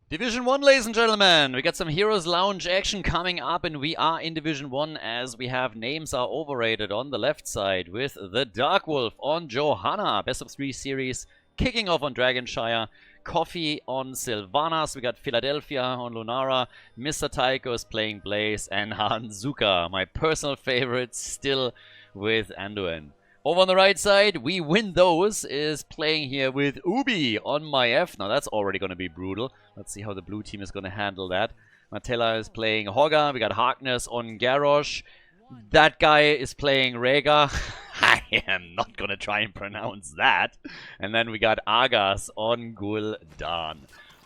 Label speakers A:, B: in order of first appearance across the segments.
A: Division 1, ladies and gentlemen, we got some Heroes Lounge action coming up, and we are in Division 1 as we have Names Are Overrated on the left side with the Dark Wolf on Johanna, best of 3 series, kicking off on Dragonshire, Coffee on Sylvanas, we got Philadelphia on Lunara, Mr. Tycho is playing Blaze, and Hanzuka, my personal favorite, still with Anduin. Over on the right side, We Win Those is playing here with Ubi on my F. Now that's already going to be brutal. Let's see how the blue team is going to handle that. Matella is playing Hogga. We got Harkness on Garrosh. That guy is playing Rega. I am not going to try and pronounce that. And then we got Argas on Gul'dan.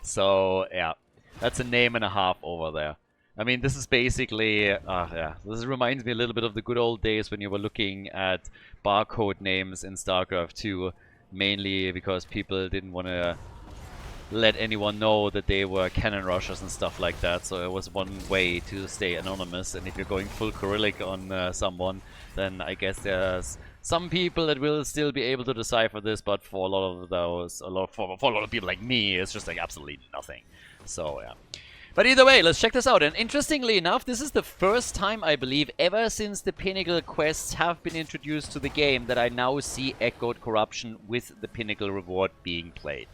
A: So, yeah, that's a name and a half over there. I mean, this is basically, this reminds me a little bit of the good old days when you were looking at barcode names in StarCraft 2, mainly because people didn't want to let anyone know that they were cannon rushers and stuff like that, so it was one way to stay anonymous. And if you're going full Cyrillic on someone, then I guess there's some people that will still be able to decipher this, but for a lot of those, for a lot of people like me, it's just like absolutely nothing. So, yeah. But either way, let's check this out. And interestingly enough, this is the first time, I believe, ever since the Pinnacle quests have been introduced to the game that I now see Echoed Corruption with the Pinnacle reward being played.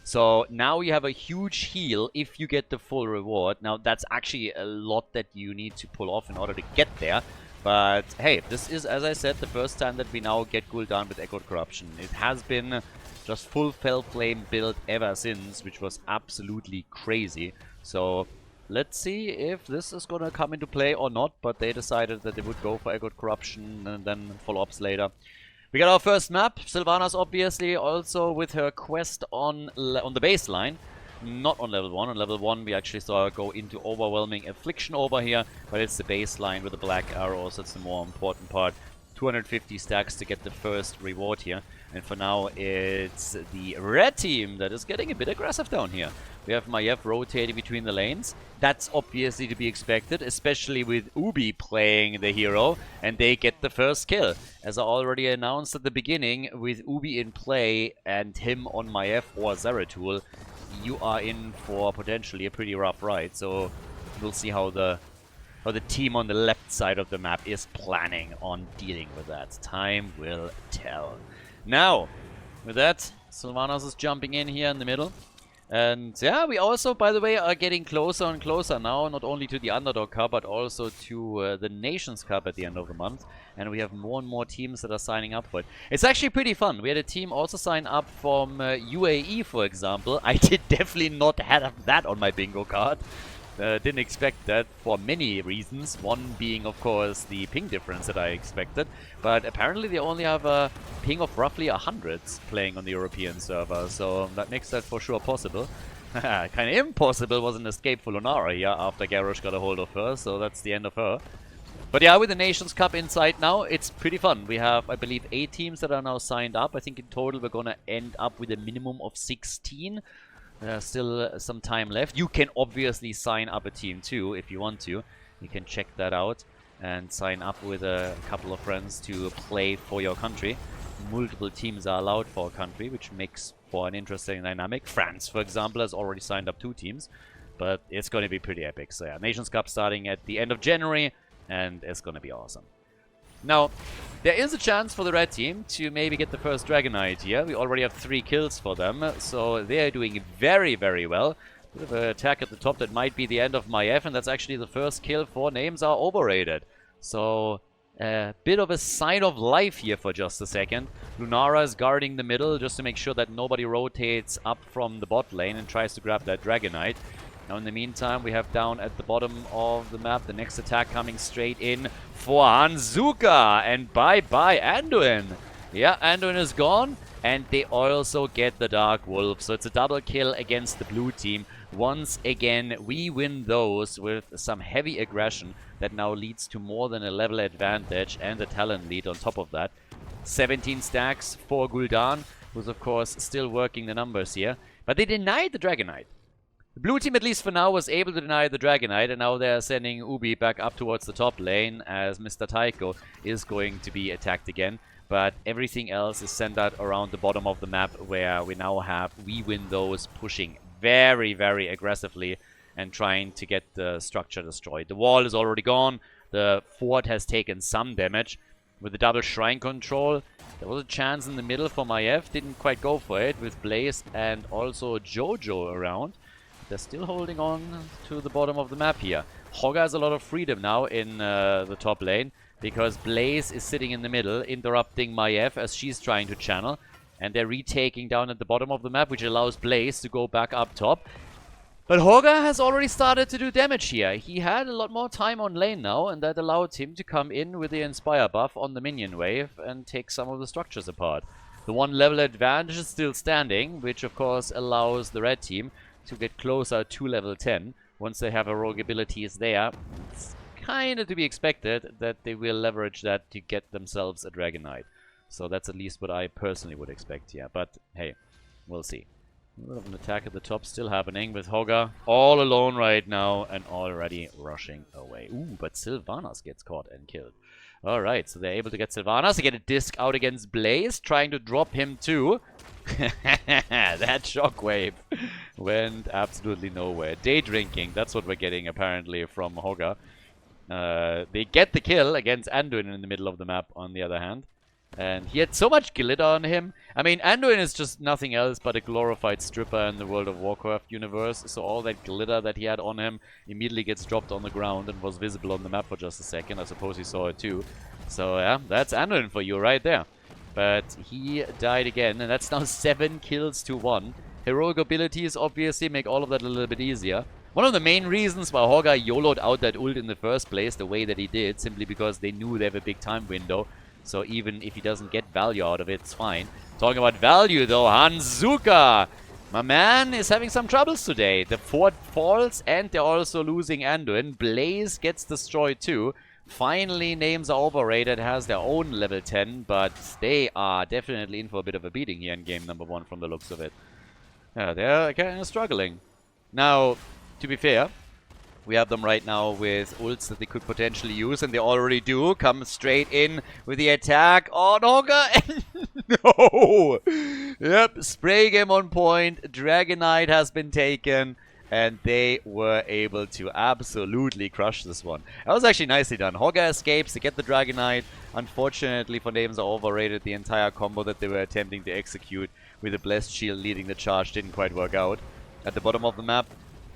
A: So now you have a huge heal if you get the full reward. Now that's actually a lot that you need to pull off in order to get there. But hey, this is, as I said, the first time that we now get Gul'dan with Echoed Corruption. It has been just full Fellflame build ever since, which was absolutely crazy. So let's see if this is going to come into play or not, but they decided that they would go for Echoed Corruption and then follow-ups later. We got our first map, Sylvanas obviously, also with her quest on the baseline, not on level 1. On level 1 we actually saw her go into Overwhelming Affliction over here, but it's the baseline with the black arrows that's the more important part. 250 stacks to get the first reward here. And for now, it's the red team that is getting a bit aggressive down here. We have Maiev rotating between the lanes. That's obviously to be expected, especially with Ubi playing the hero, and they get the first kill. As I already announced at the beginning, with Ubi in play and him on Maiev or Zeratul, you are in for potentially a pretty rough ride. So we'll see how the team on the left side of the map is planning on dealing with that. Time will tell. Now, with that, Sylvanas is jumping in here in the middle. And yeah, we also, by the way, are getting closer and closer now, not only to the Underdog Cup, but also to the Nations Cup at the end of the month. And we have more and more teams that are signing up for it. It's actually pretty fun. We had a team also sign up from UAE, for example. I did definitely not have that on my bingo card. Didn't expect that for many reasons. One being, of course, the ping difference that I expected. But apparently they only have a ping of roughly 100 playing on the European server. So that makes that for sure possible. Kind of impossible was an escape for Lunara here after Garrosh got a hold of her. So that's the end of her. But yeah, with the Nations Cup inside now, it's pretty fun. We have, I believe, 8 teams that are now signed up. I think in total we're going to end up with a minimum of 16. There's still some time left. You can obviously sign up a team too if you want to. You can check that out and sign up with a couple of friends to play for your country. Multiple teams are allowed for a country, which makes for an interesting dynamic. France, for example, has already signed up 2 teams, but it's going to be pretty epic. So yeah, Nations Cup starting at the end of January, and it's going to be awesome. Now, there is a chance for the red team to maybe get the first Dragonite here. We already have 3 kills for them, so they are doing very, very well. Bit of an attack at the top that might be the end of Maiev, and that's actually the first kill for Names Are Overrated. So, a bit of a sign of life here for just a second. Lunara is guarding the middle just to make sure that nobody rotates up from the bot lane and tries to grab that Dragonite. Now in the meantime, we have down at the bottom of the map the next attack coming straight in for Hanzuka. And bye-bye Anduin. Yeah, Anduin is gone. And they also get the Dark Wolf. So it's a double kill against the blue team. Once again, we win those with some heavy aggression that now leads to more than a level advantage and a talent lead on top of that. 17 stacks for Gul'dan, who's of course still working the numbers here. But they denied the Dragonite. The blue team, at least for now, was able to deny the Dragonite, and now they're sending Ubi back up towards the top lane as Mr. Tycho is going to be attacked again. But everything else is centered around the bottom of the map, where we now have We Win Those pushing very, very aggressively and trying to get the structure destroyed. The wall is already gone. The fort has taken some damage. With the double shrine control, there was a chance in the middle for Maiev. Didn't quite go for it with Blaze and also Jojo around. They're still holding on to the bottom of the map here. Hogga has a lot of freedom now in the top lane because Blaze is sitting in the middle, interrupting Maiev as she's trying to channel. And they're retaking down at the bottom of the map, which allows Blaze to go back up top. But Hogga has already started to do damage here. He had a lot more time on lane now, and that allowed him to come in with the Inspire buff on the minion wave and take some of the structures apart. The 1 level advantage is still standing, which of course allows the red team to get closer to level 10. Once they have heroic abilities there, it's kind of to be expected that they will leverage that to get themselves a Dragon Knight. So that's at least what I personally would expect here. But hey, we'll see. A little bit of an attack at the top still happening with Hogga all alone right now and already rushing away. Ooh, but Sylvanas gets caught and killed. Alright, so they're able to get Sylvanas to get a disc out against Blaze, trying to drop him too. That shockwave went absolutely nowhere. Day drinking, that's what we're getting apparently from Hogga. They get the kill against Anduin in the middle of the map on the other hand. And he had so much glitter on him. I mean, Anduin is just nothing else but a glorified stripper in the World of Warcraft universe. So all that glitter that he had on him immediately gets dropped on the ground and was visible on the map for just a second. I suppose he saw it too. So yeah, that's Anduin for you right there. But he died again, and that's now 7 kills to 1. Heroic abilities obviously make all of that a little bit easier. One of the main reasons why Hogga YOLO'd out that ult in the first place the way that he did, simply because they knew they have a big time window. So even if he doesn't get value out of it, it's fine. Talking about value though, Hanzuka! My man is having some troubles today. The fort falls and they're also losing Anduin. Blaze gets destroyed too. Finally, names are overrated, has their own level 10, but they are definitely in for a bit of a beating here in game number 1 from the looks of it. Yeah, they're kind of struggling. Now, to be fair, we have them right now with ults that they could potentially use, and they already do. Come straight in with the attack on Hogga. No! Yep, spray game on point. Dragon Knight has been taken, and they were able to absolutely crush this one. That was actually nicely done. Hogga escapes to get the Dragon Knight. Unfortunately, for names are overrated, the entire combo that they were attempting to execute with the Blessed Shield leading the charge didn't quite work out. At the bottom of the map,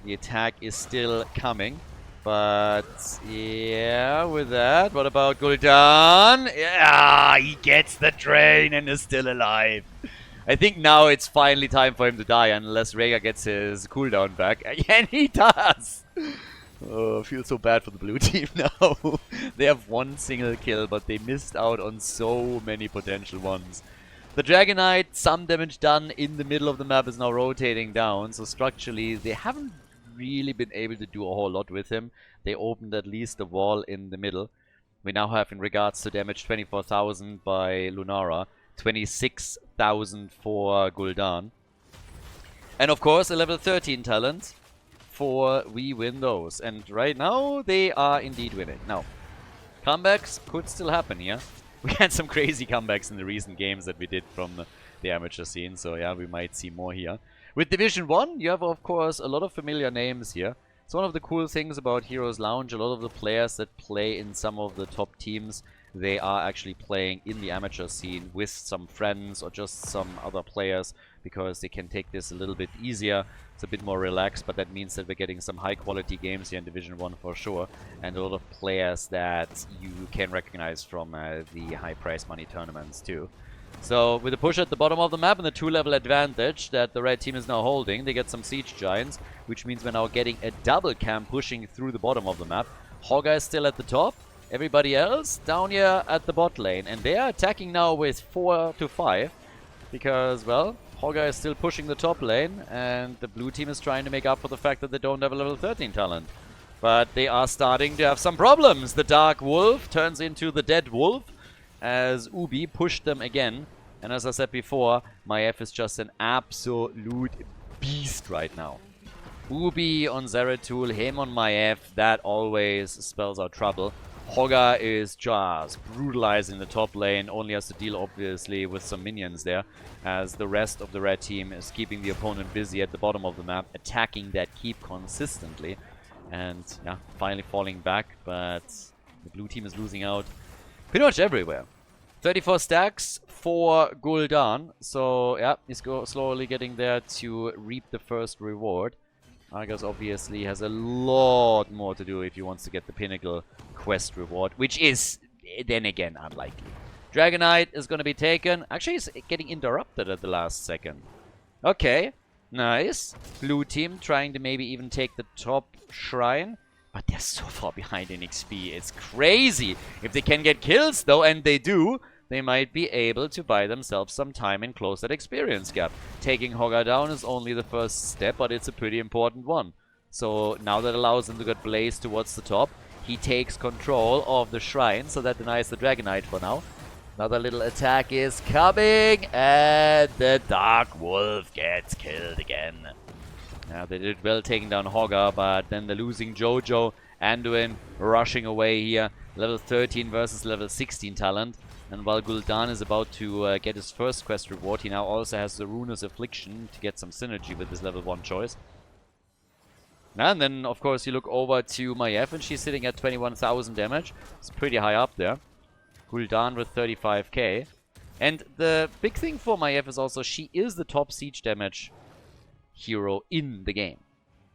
A: the attack is still coming. But, yeah, with that, what about Gul'dan? Yeah, he gets the train and is still alive. I think now it's finally time for him to die, unless Rhaegar gets his cooldown back. And he does! Oh, I feel so bad for the blue team now. They have 1 single kill, but they missed out on so many potential ones. The Dragon Knight, some damage done in the middle of the map, is now rotating down. So structurally, they haven't really been able to do a whole lot with him. They opened at least the wall in the middle. We now have, in regards to damage, 24,000 by Lunara, 26,000 for Gul'dan. And of course, a level 13 talent for We Win Those. And right now, they are indeed winning. Now, comebacks could still happen here. We had some crazy comebacks in the recent games that we did from the amateur scene. So yeah, we might see more here. With Division 1, you have, of course, a lot of familiar names here. It's one of the cool things about HeroesLounge. A lot of the players that play in some of the top teams, they are actually playing in the amateur scene with some friends or just some other players, because they can take this a little bit easier. It's a bit more relaxed, but that means that we're getting some high quality games here in Division 1 for sure, and a lot of players that you can recognize from the high prize money tournaments too. So with the push at the bottom of the map and the 2-level advantage that the red team is now holding, they get some siege giants, which means we're now getting a double camp pushing through the bottom of the map. Hogga is still at the top. Everybody else down here at the bot lane, and they are attacking now with 4 to 5 because, well, Hogga is still pushing the top lane, and the blue team is trying to make up for the fact that they don't have a level 13 talent. But they are starting to have some problems. The Dark Wolf turns into the Dead Wolf as Ubi pushed them again. And as I said before, Maiev is just an absolute beast right now. Ubi on Zeratul, him on Maiev, that always spells out trouble. Hogga is just brutalizing the top lane, only has to deal obviously with some minions there, as the rest of the red team is keeping the opponent busy at the bottom of the map, attacking that keep consistently, and yeah, finally falling back, but the blue team is losing out pretty much everywhere. 34 stacks for Gul'dan, so yeah, he's slowly getting there to reap the first reward. Argus obviously has a lot more to do if he wants to get the pinnacle quest reward, which is, then again, unlikely. Dragonite is going to be taken. Actually, he's getting interrupted at the last second. Okay, nice. Blue team trying to maybe even take the top shrine, but they're so far behind in XP. It's crazy. If they can get kills, though, and they do, they might be able to buy themselves some time and close that experience gap. Taking Hogga down is only the first step, but it's a pretty important one. So now that allows him to get Blaze towards the top. He takes control of the shrine, so that denies the Dragonite for now. Another little attack is coming, and the Dark Wolf gets killed again. Now they did well taking down Hogga, but then the losing Jojo, Anduin rushing away here. Level 13 versus level 16 talent. And while Gul'dan is about to get his first quest reward, he now also has the Ruinous Affliction to get some synergy with his level 1 choice. And then, of course, you look over to Maiev, and she's sitting at 21,000 damage. It's pretty high up there. Gul'dan with 35k. And the big thing for Maiev is also she is the top siege damage hero in the game.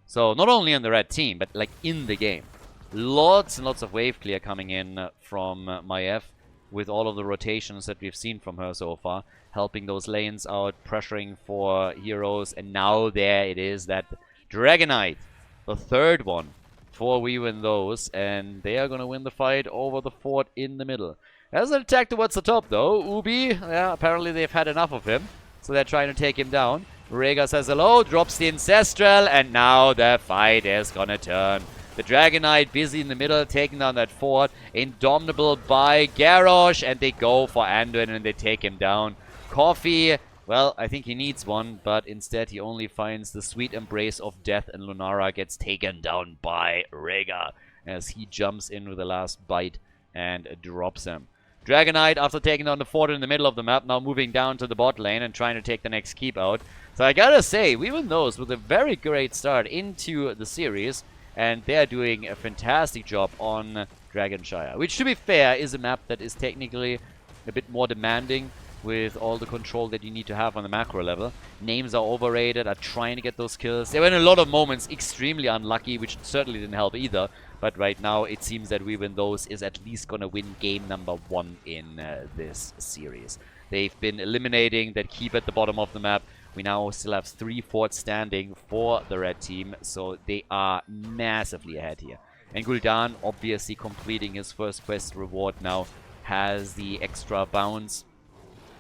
A: So, not only on the red team, but like in the game. Lots and lots of wave clear coming in from Maiev, with all of the rotations that we've seen from her so far, helping those lanes out, pressuring for heroes, and now there it is, that Dragonite, the third one, for we win those, and they are going to win the fight over the fort in the middle. There's an attack towards the top though. Ubi, yeah, apparently they've had enough of him, so they're trying to take him down. Rhaegar says hello, drops the Ancestral, and now the fight is gonna turn. The Dragonite busy in the middle, taking down that fort. Indomitable by Garrosh, and they go for Anduin and they take him down. Coffee, well, I think he needs one, but instead he only finds the sweet embrace of death, and Lunara gets taken down by Rhaegar as he jumps in with the last bite and drops him. Dragonite, after taking down the fort in the middle of the map, now moving down to the bot lane and trying to take the next keep out. So I gotta say, we win those with a very great start into the series. And they're doing a fantastic job on Dragonshire, which, to be fair, is a map that is technically a bit more demanding with all the control that you need to have on the macro level. Names are overrated, are trying to get those kills. They were in a lot of moments extremely unlucky, which certainly didn't help either. But right now, it seems that we win those is at least going to win game number 1 in this series. They've been eliminating that keep at the bottom of the map. We now still have 3 forts standing for the red team, so they are massively ahead here. And Gul'dan, obviously completing his first quest reward now, has the extra bounce,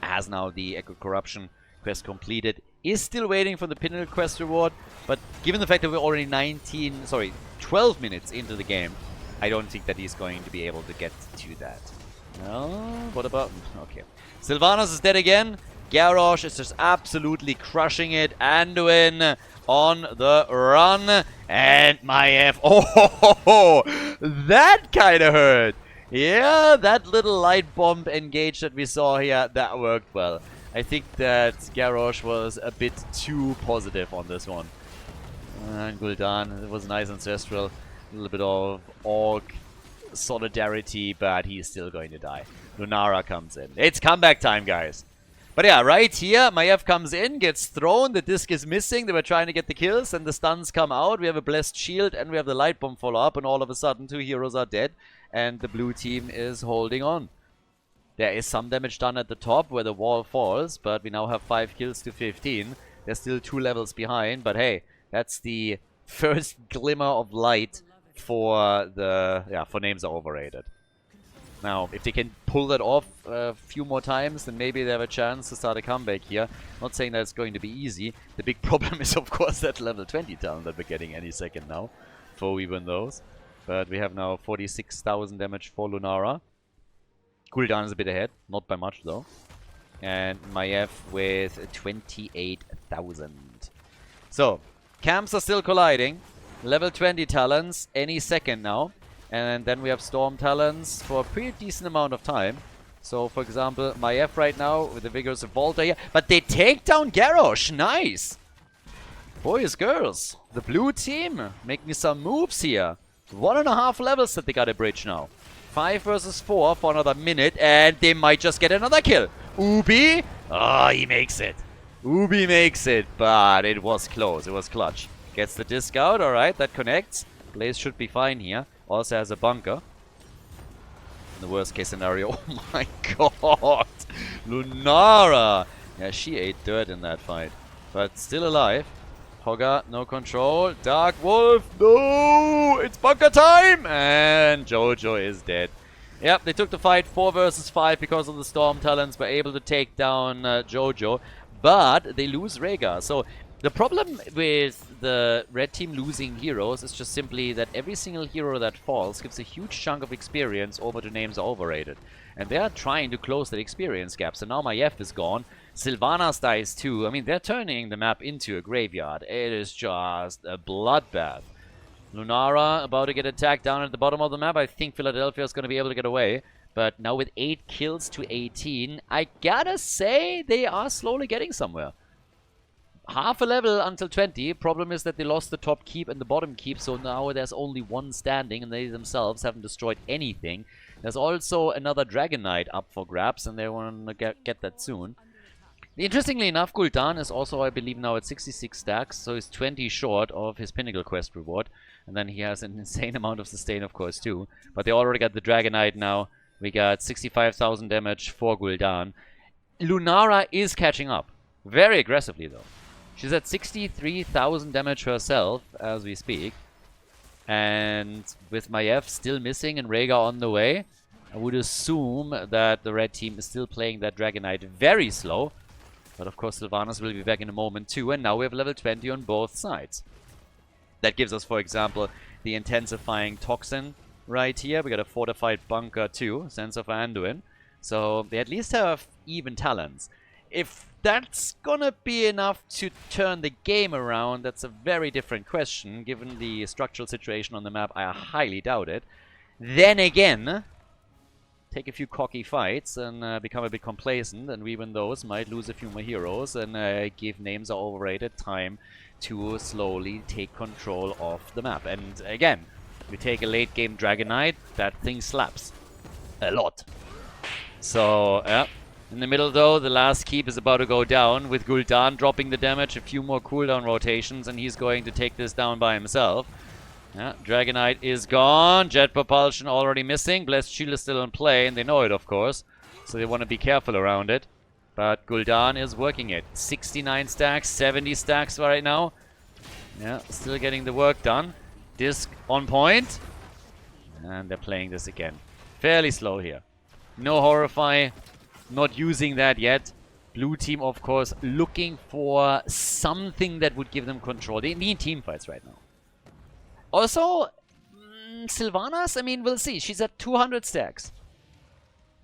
A: has now the Echo Corruption quest completed, is still waiting for the pinnacle quest reward, but given the fact that we're already 12 minutes into the game, I don't think that he's going to be able to get to that. No, what about... Okay. Sylvanas is dead again. Garrosh is just absolutely crushing it. Anduin on the run. And Maiev. Oh, that kind of hurt. Yeah, that little light bomb engage that we saw here, that worked well. I think that Garrosh was a bit too positive on this one. And Gul'dan, it was nice Ancestral. A little bit of Orc solidarity, but he's still going to die. Lunara comes in. It's comeback time, guys. But yeah, right here, Maiev comes in, gets thrown, the disc is missing, they were trying to get the kills, and the stuns come out, we have a blessed shield, and we have the light bomb follow up, and all of a sudden 2 heroes are dead, and the blue team is holding on. There is some damage done at the top where the wall falls, but we now have 5 kills to 15. They're still 2 levels behind, but hey, that's the first glimmer of light for the... Yeah, for names are overrated. Now, if they can pull that off a few more times, then maybe they have a chance to start a comeback here. Not saying that it's going to be easy. The big problem is, of course, that level 20 talent that we're getting any second now, before we win those. But we have now 46,000 damage for Lunara. Gul'dan is a bit ahead, not by much though. And Maiev with 28,000. So, camps are still colliding. Level 20 talents any second now. And then we have Storm Talons for a pretty decent amount of time. So, for example, Maiev right now with the Vigorous Volta here. But they take down Garrosh. Nice! Boys, girls, the blue team making some moves here. 1.5 levels that they got a bridge now. 5 versus 4 for another minute, and they might just get another kill. Ubi? Oh, he makes it. Ubi makes it, but it was close. It was clutch. Gets the disc out. Alright, that connects. Blaze should be fine here. Also has a bunker. In the worst case scenario. Oh my god. Lunara. Yeah, she ate dirt in that fight. But still alive. Hogga, no control. Dark Wolf, no! It's bunker time! And Jojo is dead. Yep, they took the fight 4 versus 5 because of the Storm Talons. Were able to take down Jojo. But they lose Rhaegar. So the problem with the red team losing heroes is just simply that every single hero that falls gives a huge chunk of experience over to names are overrated. And they are trying to close that experience gap. So now Maiev is gone. Sylvanas dies too. I mean, they're turning the map into a graveyard. It is just a bloodbath. Lunara about to get attacked down at the bottom of the map. I think Philadelphia is going to be able to get away. But now with 8 kills to 18, I gotta say they are slowly getting somewhere. Half a level until 20. Problem is that they lost the top keep and the bottom keep, so now there's only one standing and they themselves haven't destroyed anything. There's also another Dragon Knight up for grabs and they want to get that soon. Interestingly enough, Gul'dan is also, I believe, now at 66 stacks, so he's 20 short of his Pinnacle Quest reward. And then he has an insane amount of sustain, of course, too. But they already got the Dragon Knight now. We got 65,000 damage for Gul'dan. Lunara is catching up. Very aggressively, though. She's at 63,000 damage herself, as we speak. And with Maiev still missing and Rhaegar on the way, I would assume that the red team is still playing that Dragon Knight very slow. But of course, Sylvanas will be back in a moment too. And now we have level 20 on both sides. That gives us, for example, the intensifying Toxin right here. We got a fortified bunker too, Sense of Anduin. So they at least have even talents. If that's gonna be enough to turn the game around, that's a very different question. Given the structural situation on the map, I highly doubt it. Then again, take a few cocky fights and become a bit complacent, and we win those, might lose a few more heroes, and give names are overrated time to slowly take control of the map. And again, we take a late game Dragon Knight, that thing slaps a lot. So, yeah. In the middle, though, the last keep is about to go down, with Gul'dan dropping the damage, a few more cooldown rotations, and he's going to take this down by himself. Yeah, Dragon Knight is gone, Jet Propulsion already missing, Blessed Shield is still in play, and they know it, of course, so they want to be careful around it. But Gul'dan is working it. 69 stacks, 70 stacks right now. Yeah, still getting the work done. Disc on point. And they're playing this again. Fairly slow here. No Horrify. Not using that yet. Blue team, of course, looking for something that would give them control. They need team fights right now. Also, Sylvanas, I mean, we'll see. She's at 200 stacks.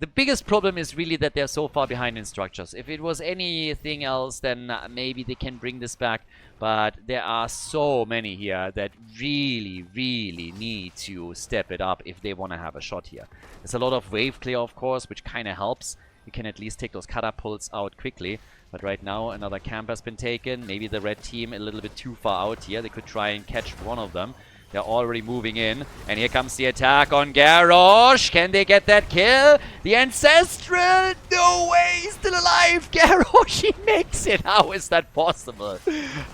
A: The biggest problem is really that they're so far behind in structures. If it was anything else, then maybe they can bring this back. But there are so many here that really, really need to step it up if they want to have a shot here. There's a lot of wave clear, of course, which kind of helps. You can at least take those catapults out quickly. But right now, another camp has been taken. Maybe the red team a little bit too far out here. They could try and catch one of them. They're already moving in. And here comes the attack on Garrosh. Can they get that kill? The Ancestral. No way. He's still alive. Garrosh, he makes it. How is that possible?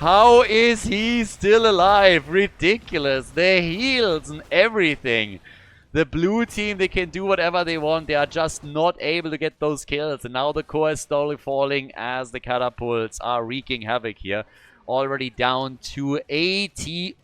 A: How is he still alive? Ridiculous. The heals and everything. The blue team, they can do whatever they want. They are just not able to get those kills. And now the core is slowly falling as the catapults are wreaking havoc here. Already down to 84%.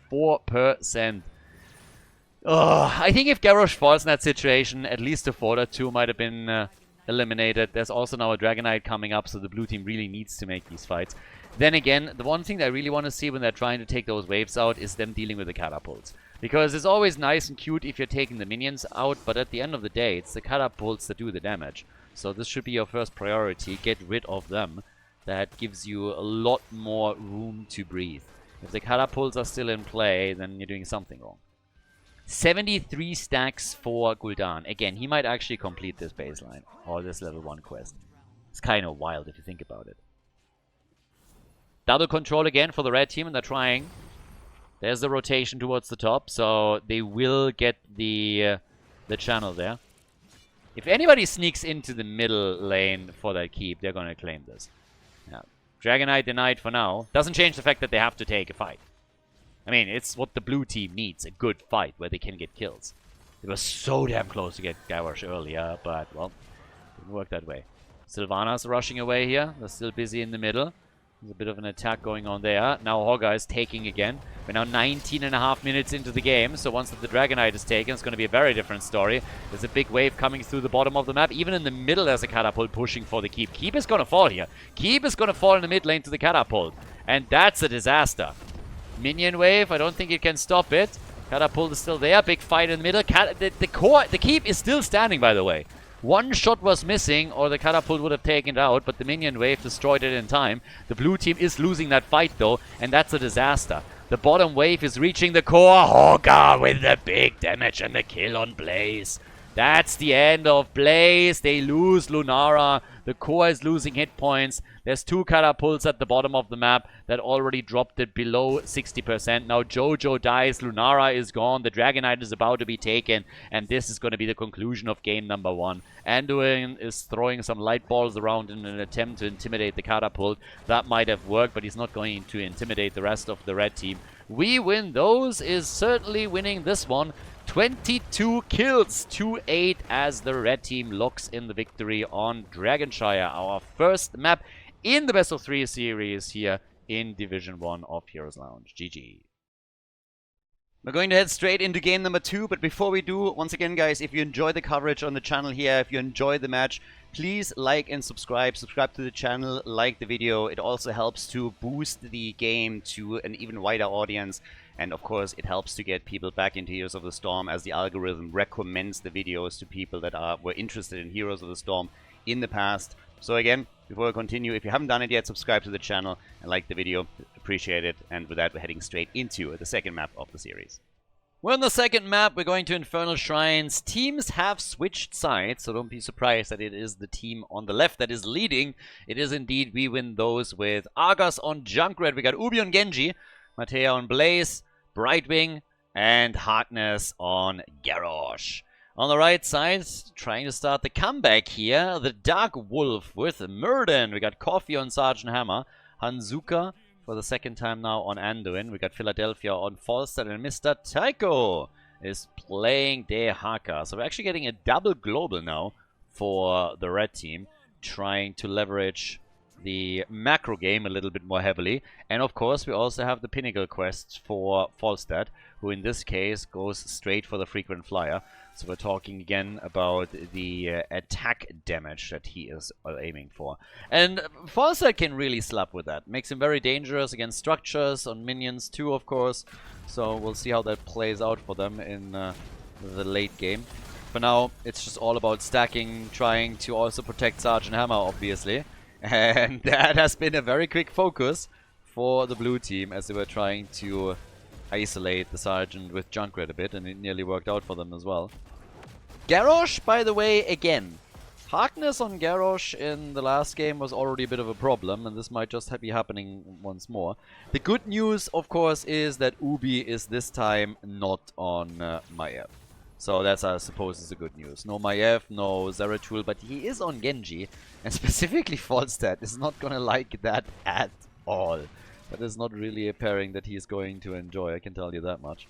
A: I think if Garrosh falls in that situation, at least the Forder 2 might have been eliminated. There's also now a Dragon Knight coming up, so the blue team really needs to make these fights. Then again, the one thing that I really want to see when they're trying to take those waves out is them dealing with the catapults. Because it's always nice and cute if you're taking the minions out, but at the end of the day, it's the catapults that do the damage. So this should be your first priority, get rid of them. That gives you a lot more room to breathe. If the catapults are still in play, then you're doing something wrong. 73 stacks for Gul'dan. Again, he might actually complete this baseline or this level 1 quest. It's kind of wild if you think about it. Double control again for the red team, and they're trying. There's the rotation towards the top, so they will get the channel there. If anybody sneaks into the middle lane for that keep, they're going to claim this. Yeah. Dragonite denied for now. Doesn't change the fact that they have to take a fight. I mean, it's what the blue team needs, a good fight where they can get kills. It was so damn close to get Garrosh earlier, but, well, didn't work that way. Sylvana's rushing away here. They're still busy in the middle. There's a bit of an attack going on there. Now Hogga is taking again. We're now 19.5 minutes into the game, so once the Dragonite is taken, it's going to be a very different story. There's a big wave coming through the bottom of the map. Even in the middle, there's a catapult pushing for the keep. Keep is going to fall here. Keep is going to fall in the mid lane to the catapult. And that's a disaster. Minion wave, I don't think it can stop it. Catapult is still there. Big fight in the middle. The keep is still standing, by the way. One shot was missing, or the catapult would have taken it out, but the minion wave destroyed it in time. The blue team is losing that fight, though, and that's a disaster. The bottom wave is reaching the core. Hogga with the big damage and the kill on Blaze. That's the end of Blaze. They lose Lunara. The core is losing hit points. There's 2 catapults at the bottom of the map that already dropped it below 60%. Now Jojo dies. Lunara is gone. The Dragonite is about to be taken. And this is going to be the conclusion of game number 1. Anduin is throwing some light balls around in an attempt to intimidate the catapult. That might have worked, but he's not going to intimidate the rest of the red team. We win those is certainly winning this one. 22 kills, 2-8 as the red team locks in the victory on Dragonshire, our first map in the best of 3 series here in Division 1 of HeroesLounge. GG. We're going to head straight into game number 2, but before we do, once again guys, if you enjoy the coverage on the channel here, if you enjoy the match, please like and subscribe. Subscribe to the channel, like the video. It also helps to boost the game to an even wider audience. And of course, it helps to get people back into Heroes of the Storm as the algorithm recommends the videos to people that were interested in Heroes of the Storm in the past. So again, before we continue, if you haven't done it yet, subscribe to the channel and like the video. Appreciate it. And with that, we're heading straight into the second map of the series. Well, on the second map, we're going to Infernal Shrines. Teams have switched sides, so don't be surprised that it is the team on the left that is leading. It is indeed We Win Those with Argus on Junkrat. We got Ubi on Genji, Matea on Blaze, Brightwing, and Harkness on Garrosh. On the right side, trying to start the comeback here, the Dark Wolf with Murden. We got Coffee on Sergeant Hammer, Hanzuka for the second time now on Anduin. We got Philadelphia on Falstad, and Mr. Tycho is playing Dehaka. So we're actually getting a double global now for the red team, trying to leverage the macro game a little bit more heavily. And of course, we also have the Pinnacle quest for Falstad, who in this case goes straight for the frequent flyer. So we're talking again about the attack damage that he is aiming for. And Falstad can really slap with that. Makes him very dangerous against structures, on minions too, of course. So we'll see how that plays out for them in the late game. For now, it's just all about stacking, trying to also protect Sergeant Hammer, obviously. And that has been a very quick focus for the blue team as they were trying to isolate the Sergeant with Junkrat a bit, and it nearly worked out for them as well. Garrosh, by the way, again. Harkness on Garrosh in the last game was already a bit of a problem, and this might just be happening once more. The good news, of course, is that Ubi is this time not on Maiev. So that's, I suppose, is the good news. No Maiev, no Zeratul, but he is on Genji. And specifically Falstad is not gonna like that at all. That is not really a pairing that he's going to enjoy, I can tell you that much.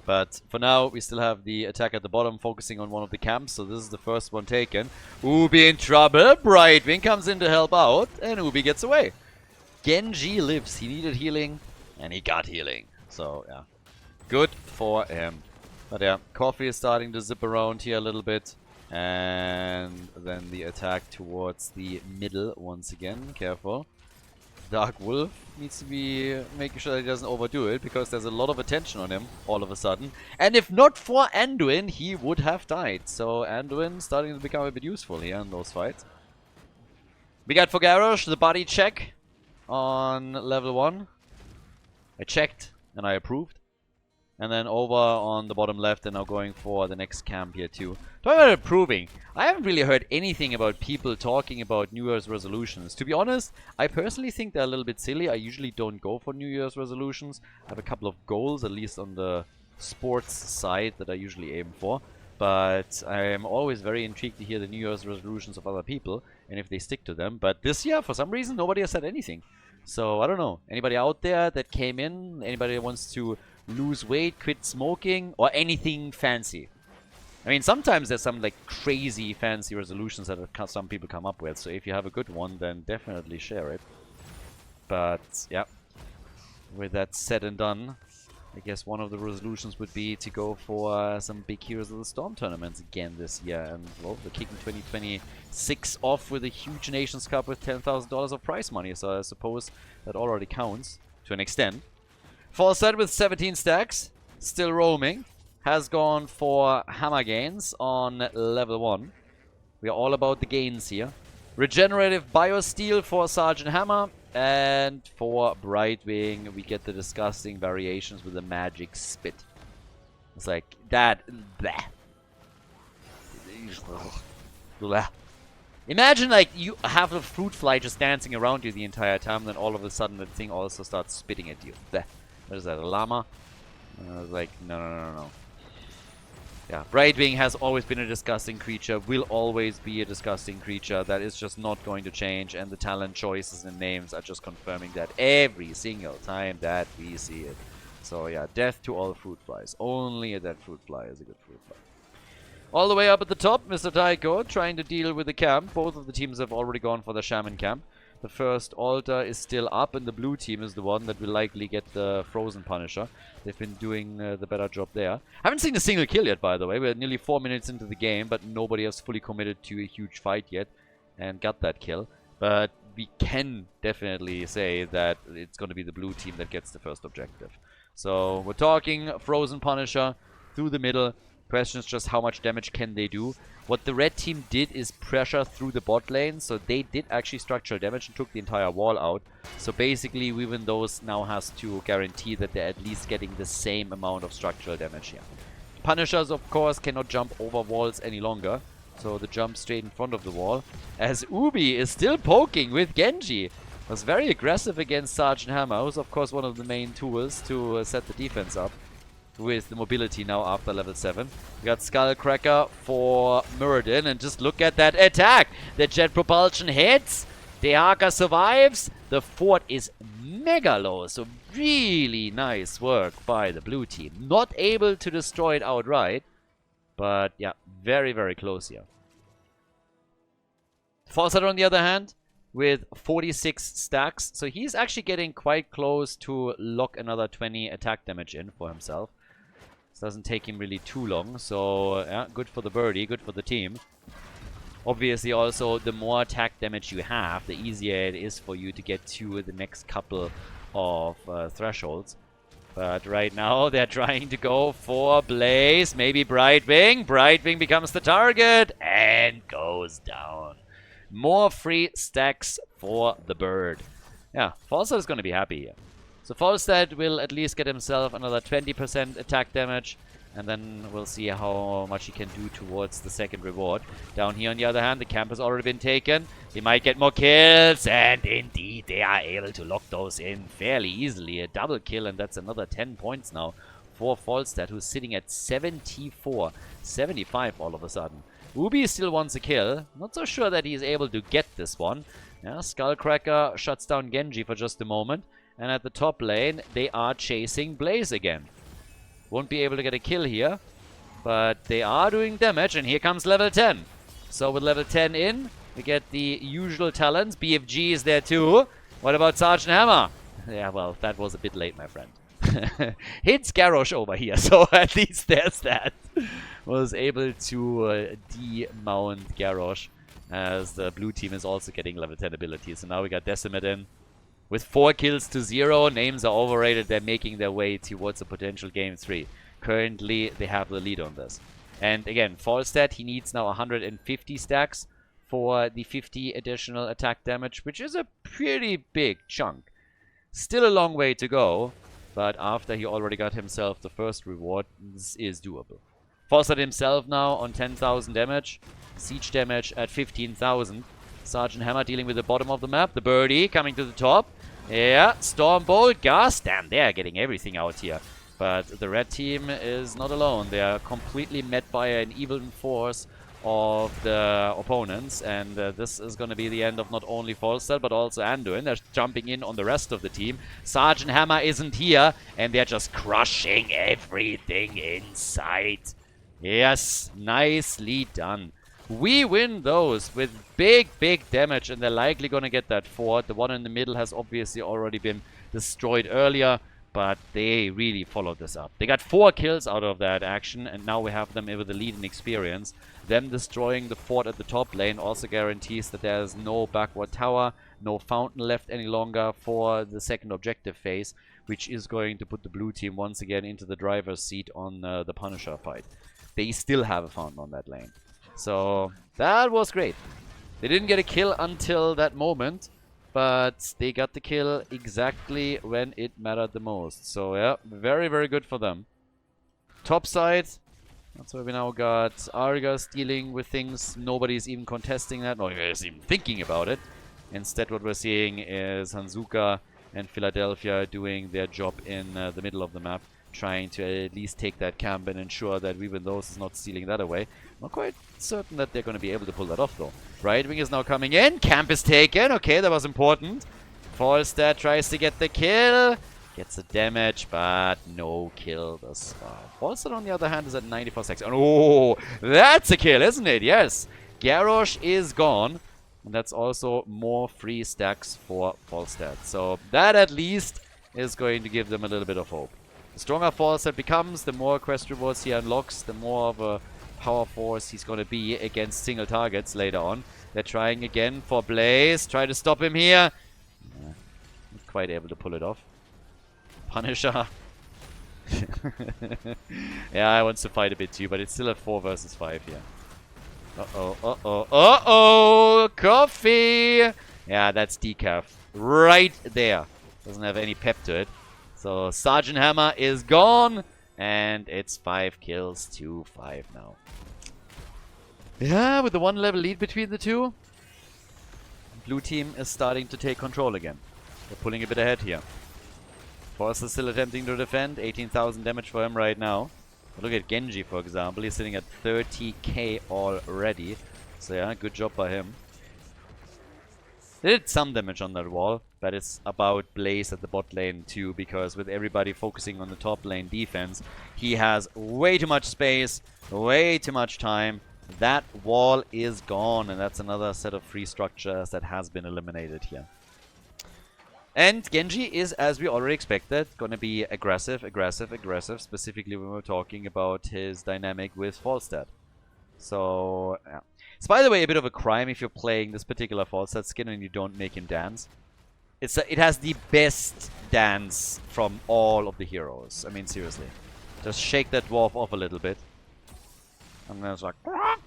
A: But for now, we still have the attack at the bottom focusing on one of the camps, so this is the first one taken. Ubi in trouble, Brightwing comes in to help out, and Ubi gets away. Genji lives, he needed healing, and he got healing. So, yeah, good for him. But yeah, Coffee is starting to zip around here a little bit. And then the attack towards the middle once again, careful. Dark Wolf needs to be making sure that he doesn't overdo it, because there's a lot of attention on him all of a sudden. And if not for Anduin, he would have died. So Anduin starting to become a bit useful here in those fights. We got for Garrosh the body check on level 1. I checked and I approved. And then over on the bottom left, they're now going for the next camp here too. Talking about improving, I haven't really heard anything about people talking about New Year's resolutions. To be honest, I personally think they're a little bit silly. I usually don't go for New Year's resolutions. I have a couple of goals, at least on the sports side, that I usually aim for. But I am always very intrigued to hear the New Year's resolutions of other people, and if they stick to them. But this year, for some reason, nobody has said anything. So, I don't know. Anybody out there that came in? Anybody that wants to lose weight, quit smoking, or anything fancy? I mean, sometimes there's some like crazy fancy resolutions that some people come up with. So if you have a good one, then definitely share it. But yeah, with that said and done, I guess one of the resolutions would be to go for some big Heroes of the Storm tournaments again this year. And well, we're kicking 2026 off with a huge Nations Cup with $10,000 of prize money. So I suppose that already counts to an extent. Falstad with 17 stacks, still roaming, has gone for hammer gains on level 1. We are all about the gains here. Regenerative Biosteel for Sergeant Hammer, and for Brightwing we get the disgusting variations with the magic spit. It's like that. Bleh. Bleh. Imagine like you have a fruit fly just dancing around you the entire time, then all of a sudden the thing also starts spitting at you. Bleh. What is that, a llama? Like, no. Yeah, Brightwing has always been a disgusting creature, will always be a disgusting creature. That is just not going to change, and the talent choices and names are just confirming that every single time that we see it. So yeah, death to all fruit flies. Only a dead fruit fly is a good fruit fly. All the way up at the top, Mr. Taiko trying to deal with the camp. Both of the teams have already gone for the Shaman camp. The first altar is still up, and the blue team is the one that will likely get the Frozen Punisher. They've been doing the better job there. Haven't seen a single kill yet, by the way. We're nearly 4 minutes into the game, but nobody has fully committed to a huge fight yet and got that kill. But we can definitely say that it's going to be the blue team that gets the first objective. So we're talking Frozen Punisher through the middle. Question is just how much damage can they do. What the red team did is pressure through the bot lane, so they did actually structural damage and took the entire wall out. So basically, even those now has to guarantee that they're at least getting the same amount of structural damage here. Punishers, of course, cannot jump over walls any longer, so the jump straight in front of the wall. As Ubi is still poking with Genji. Was very aggressive against Sergeant Hammer, who's of course one of the main tools to set the defense up. With the mobility now after level 7. We got Skullcracker for Muradin, and just look at that attack! The jet propulsion hits, Dehaka survives, the fort is mega low, so really nice work by the blue team. Not able to destroy it outright, but yeah, very, very close here. Falstad on the other hand, with 46 stacks, so he's actually getting quite close to lock another 20 attack damage in for himself. Doesn't take him really too long, so yeah, good for the birdie, good for the team. Obviously also, the more attack damage you have, the easier it is for you to get to the next couple of thresholds. But right now they're trying to go for Blaze, maybe Brightwing. Brightwing becomes the target and goes down. More free stacks for the bird. Yeah, Falstad is going to be happy here. So Falstad will at least get himself another 20% attack damage, and then we'll see how much he can do towards the second reward. Down here on the other hand, the camp has already been taken. They might get more kills, and indeed they are able to lock those in fairly easily. A double kill, and that's another 10 points now for Falstad, who's sitting at 74, 75 all of a sudden. Ubi still wants a kill. Not so sure that he's able to get this one. Yeah, Skullcracker shuts down Genji for just a moment. And at the top lane, they are chasing Blaze again. Won't be able to get a kill here, but they are doing damage, and here comes level 10. So with level 10 in, we get the usual talents. BFG is there too. What about Sergeant Hammer? Yeah, well, that was a bit late, my friend. Hits Garrosh over here, so at least there's that. Was able to demount Garrosh, as the blue team is also getting level 10 abilities. So now we got Decimate in. With 4 kills to 0, names are overrated. They're making their way towards a potential game 3. Currently, they have the lead on this. And again, Falstad, he needs now 150 stacks for the 50 additional attack damage, which is a pretty big chunk. Still a long way to go, but after he already got himself the first reward, this is doable. Falstad himself now on 10,000 damage. Siege damage at 15,000. Sergeant Hammer dealing with the bottom of the map. The birdie coming to the top. Yeah, Stormbolt, Gas. Damn, they're getting everything out here. But the red team is not alone. They are completely met by an evil force of the opponents. And this is going to be the end of not only Falstad, but also Anduin. They're jumping in on the rest of the team. Sergeant Hammer isn't here. And they're just crushing everything in sight. Yes, nicely done. We win those with big damage, and they're likely going to get that fort. The one in the middle has obviously already been destroyed earlier, but they really followed this up. They got 4 kills out of that action, and now we have them with the lead in experience. Them destroying the fort at the top lane also guarantees that there's no backward tower, no fountain left any longer for the second objective phase, which is going to put the blue team once again into the driver's seat on the Punisher fight. They still have a fountain on that lane. So that was great. They didn't get a kill until that moment, but they got the kill exactly when it mattered the most. So yeah, very good for them. Top side, that's where we now got Argus dealing with things. Nobody's even contesting that, nobody's even thinking about it. Instead what we're seeing is Hanzuka and Philadelphia doing their job in the middle of the map, trying to at least take that camp and ensure that we win those is not stealing that away. Not quite certain that they're going to be able to pull that off though. Right wing is now coming in. Camp is taken. Okay, that was important. Falstad tries to get the kill. Gets the damage, but no kill thus far. Falstad on the other hand is at 94 seconds. Oh, that's a kill, isn't it? Yes. Garrosh is gone. And that's also more free stacks for Falstad. So that at least is going to give them a little bit of hope. The stronger Falstad becomes, the more quest rewards he unlocks, the more of a power force he's going to be against single targets later on. They're trying again for Blaze. Try to stop him here. Not quite able to pull it off. Punisher. Yeah, I want to fight a bit too, but it's still a 4 versus 5 here. Uh-oh. Coffee! Yeah, that's decaf. Right there. Doesn't have any pep to it. So Sergeant Hammer is gone, and it's 5 kills to 5 now. Yeah, with the 1 level lead between the two, blue team is starting to take control again. They're pulling a bit ahead here. Force is still attempting to defend, 18,000 damage for him right now. But look at Genji, for example, he's sitting at 30k already. So yeah, good job by him. They did some damage on that wall, but it's about Blaze at the bot lane too, because with everybody focusing on the top lane defense, he has way too much space, way too much time. That wall is gone, and that's another set of free structures that has been eliminated here. And Genji is, as we already expected, going to be aggressive, specifically when we're talking about his dynamic with Falstad. So, yeah. It's, by the way, a bit of a crime if you're playing this particular Falstad skin and you don't make him dance. It has the best dance from all of the heroes. I mean, seriously. Just shake that dwarf off a little bit. And then it's like... I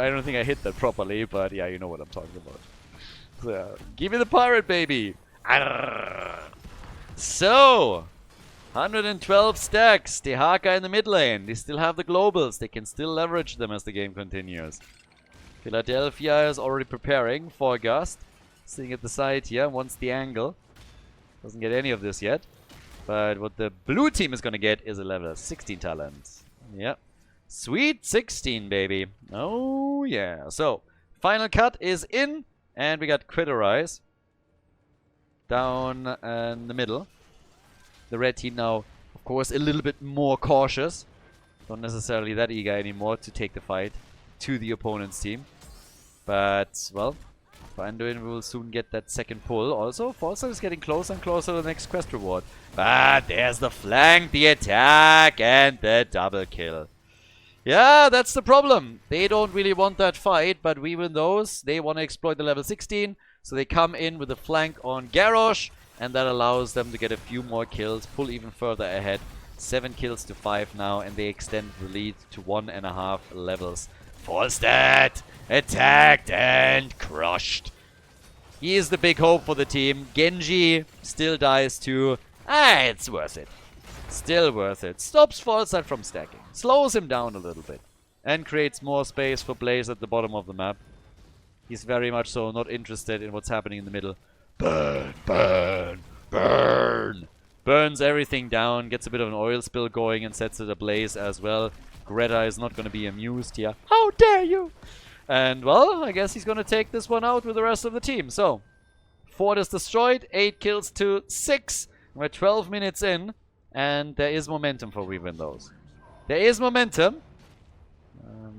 A: don't think I hit that properly, but yeah, you know what I'm talking about. So, give me the pirate, baby! Arrgh. So... 112 stacks, the Haka in the mid lane. They still have the globals. They can still leverage them as the game continues. Philadelphia is already preparing for a gust. Sitting at the side here, wants the angle. Doesn't get any of this yet. But what the blue team is going to get is a level 16 talent. Yep. Sweet 16, baby. Oh, yeah. So, final cut is in. And we got Criterize down in the middle. The red team now, of course, a little bit more cautious. Not necessarily that eager anymore to take the fight to the opponent's team. But, well, for Anduin, we will soon get that second pull. Also, Falstad is getting closer and closer to the next quest reward. But there's the flank, the attack, and the double kill. Yeah, that's the problem. They don't really want that fight, but we win those. They want to exploit the level 16, so they come in with a flank on Garrosh. And that allows them to get a few more kills, pull even further ahead. 7 kills to 5 now, and they extend the lead to 1.5 levels. Falstad attacked and crushed. He is the big hope for the team. Genji still dies too. It's worth it. Still worth it. Stops Falsight from stacking. Slows him down a little bit. And creates more space for Blaze at the bottom of the map. He's very much so not interested in what's happening in the middle. Burn, burn, burn. Burns everything down, gets a bit of an oil spill going and sets it ablaze as well. Greta is not going to be amused here. How dare you! And, well, I guess he's going to take this one out with the rest of the team. So, fort is destroyed, 8 kills to 6. We're 12 minutes in, and there is momentum for we win those. There is momentum.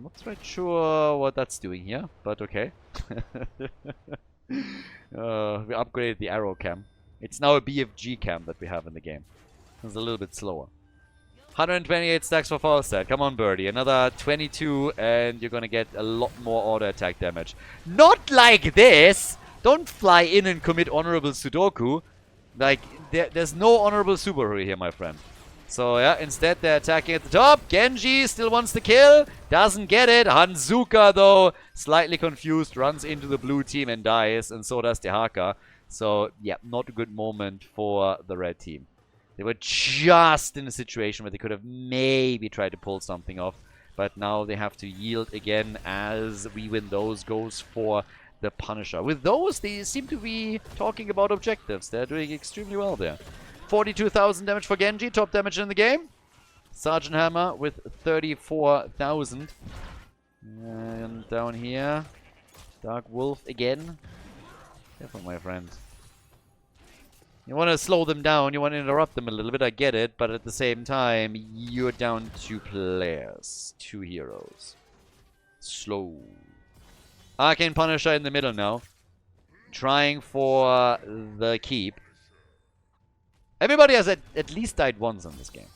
A: Not quite sure what that's doing here, but okay. We upgraded the arrow cam. It's now a BFG cam that we have in the game. It's a little bit slower. 128 stacks for Falsight. Come on, Birdie. Another 22, and you're gonna get a lot more auto attack damage. Not like this! Don't fly in and commit honorable Sudoku. Like, there's no honorable Subaru here, my friend. So, yeah, instead they're attacking at the top. Genji still wants the kill. Doesn't get it. Hanzuka, though, slightly confused, runs into the blue team and dies. And so does Dehaka. So, yeah, not a good moment for the red team. They were just in a situation where they could have maybe tried to pull something off. But now they have to yield again as we win those. Goes for the Punisher. With those, they seem to be talking about objectives. They're doing extremely well there. 42,000 damage for Genji, top damage in the game. Sergeant Hammer with 34,000. And down here, Dark Wolf again. Careful, my friend. You want to slow them down, you want to interrupt them a little bit, I get it. But at the same time, you're down 2 players, 2 heroes. Slow. Arcane Punisher in the middle now. Trying for the keep. Everybody has at least died once in this game.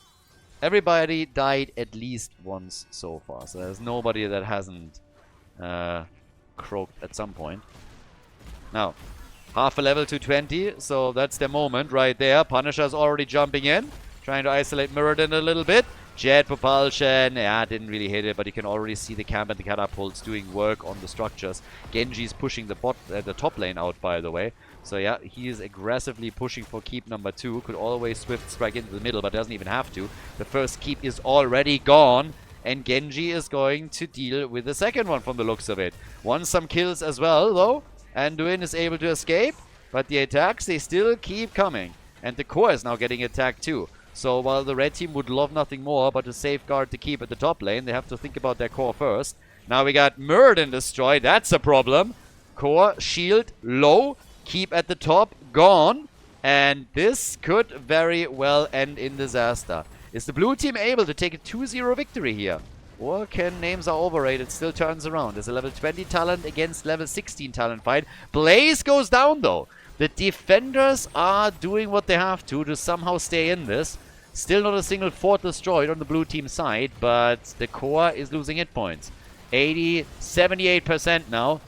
A: Everybody died at least once so far. So there's nobody that hasn't croaked at some point. Now, half a level to 20. So that's the moment right there. Punisher's already jumping in. Trying to isolate Mirrodin a little bit. Jet propulsion. Yeah, didn't really hit it. But you can already see the camp and the catapults doing work on the structures. Genji's pushing the top lane out, by the way. So yeah, he is aggressively pushing for keep number 2. Could always swift strike into the middle, but doesn't even have to. The first keep is already gone. And Genji is going to deal with the second one from the looks of it. Wants some kills as well, though. Anduin is able to escape. But the attacks, they still keep coming. And the core is now getting attacked too. So while the red team would love nothing more but to safeguard the keep at the top lane, they have to think about their core first. Now we got Mirrodin destroyed. That's a problem. Core, shield, low. Keep at the top, gone. And this could very well end in disaster. Is the blue team able to take a 2-0 victory here? Or can names are overrated still turns around? There's a level 20 talent against level 16 talent fight. Blaze goes down though. The defenders are doing what they have to somehow stay in this. Still not a single fort destroyed on the blue team side, but the core is losing hit points. 80, 78% now.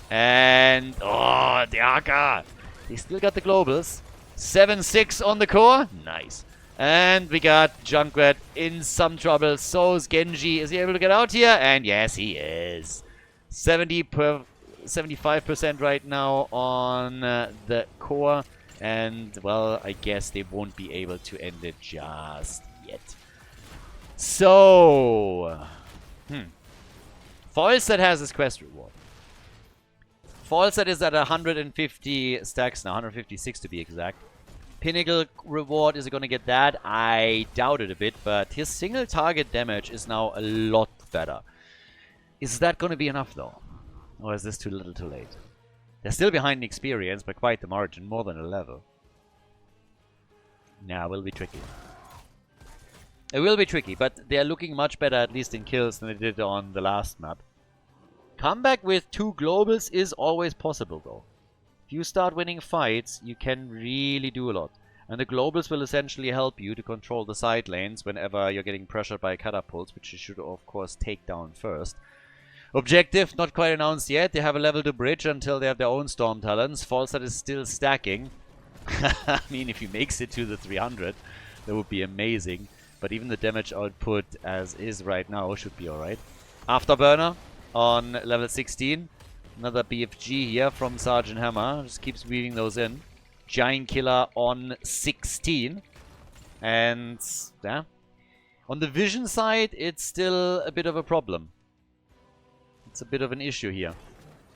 A: And, oh, Dehaka. They still got the globals. 7-6 on the core. Nice. And we got Junkrat in some trouble. So is Genji. Is he able to get out here? And yes, he is. 75% right now on the core. And, well, I guess they won't be able to end it just yet. So, Falsight has his quest reward. Falsight is at 150 stacks now, 156 to be exact. Pinnacle reward, is he going to get that? I doubt it a bit, but his single target damage is now a lot better. Is that going to be enough though? Or is this too little too late? They're still behind in experience by quite the margin, more than a level. Nah, it will be tricky. It will be tricky, but they're looking much better at least in kills than they did on the last map. Comeback with 2 globals is always possible though. If you start winning fights, you can really do a lot. And the globals will essentially help you to control the side lanes whenever you're getting pressured by catapults, which you should of course take down first. Objective, not quite announced yet. They have a level to bridge until they have their own storm talents. Falsight is still stacking. I mean, if he makes it to the 300, that would be amazing. But even the damage output as is right now should be alright. Afterburner on level 16. Another BFG here from Sergeant Hammer. Just keeps weaving those in. Giant Killer on 16. And, yeah. On the vision side, it's still a bit of a problem. It's a bit of an issue here.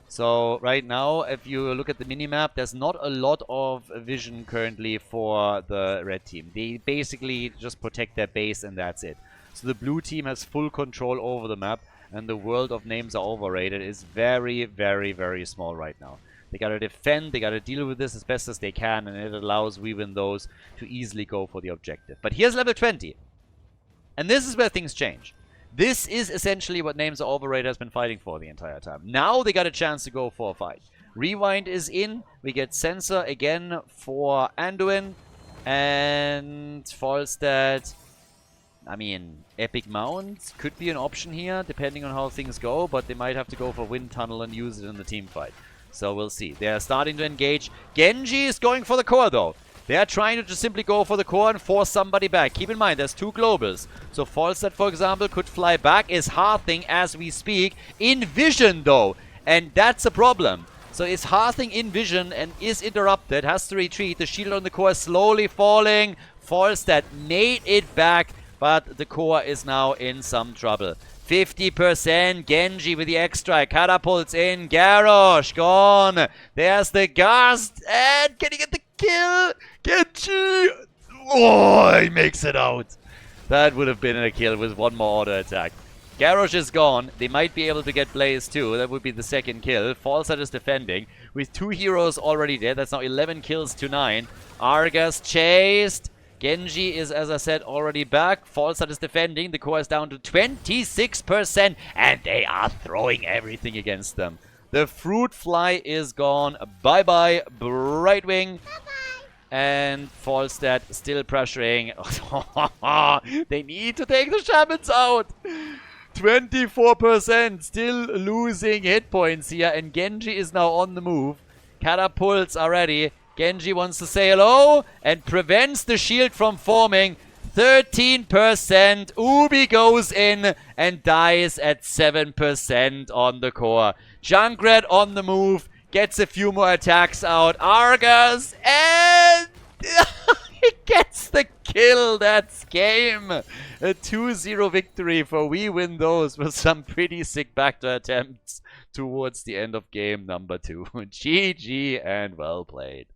A: So, right now, if you look at the minimap, there's not a lot of vision currently for the red team. They basically just protect their base and that's it. So the blue team has full control over the map, and the world of names are overrated is very, very, very small right now. They gotta defend, they gotta deal with this as best as they can, and it allows we win those to easily go for the objective. But here's level 20. And this is where things change. This is essentially what Names Are Overrated has been fighting for the entire time. Now they got a chance to go for a fight. Rewind is in. We get Sensor again for Anduin. And Falstad. I mean, Epic Mount could be an option here, depending on how things go. But they might have to go for Wind Tunnel and use it in the team fight. So we'll see. They are starting to engage. Genji is going for the core though. They are trying to just simply go for the core and force somebody back. Keep in mind, there's 2 globals. So Falstad, for example, could fly back. Is Hearthing as we speak. In vision, though. And that's a problem. So is Hearthing in vision and is interrupted. Has to retreat. The shield on the core is slowly falling. Falstad made it back. But the core is now in some trouble. 50%. Genji with the extra. Catapults in. Garrosh gone. There's the Gast. And can he get the kill? Genji! Oh, he makes it out. That would have been a kill with 1 more auto attack. Garrosh is gone. They might be able to get Blaze too. That would be the 2nd kill. Falstad is defending. With 2 heroes already dead. That's now 11 kills to 9. Argus chased. Genji is, as I said, already back. Falstad is defending. The core is down to 26%. And they are throwing everything against them. The Fruit Fly is gone. Bye-bye, Brightwing. And Falstad still pressuring. They need to take the Shamans out. 24%. Still losing hit points here. And Genji is now on the move. Catapults are ready. Genji wants to say hello and prevents the shield from forming. 13%. Ubi goes in and dies at 7% on the core. Junkrat on the move. Gets a few more attacks out. Argus and he gets the kill. That's game. A 2-0 victory for We Win Those with some pretty sick backdoor attempts towards the end of game number 2. GG and well played.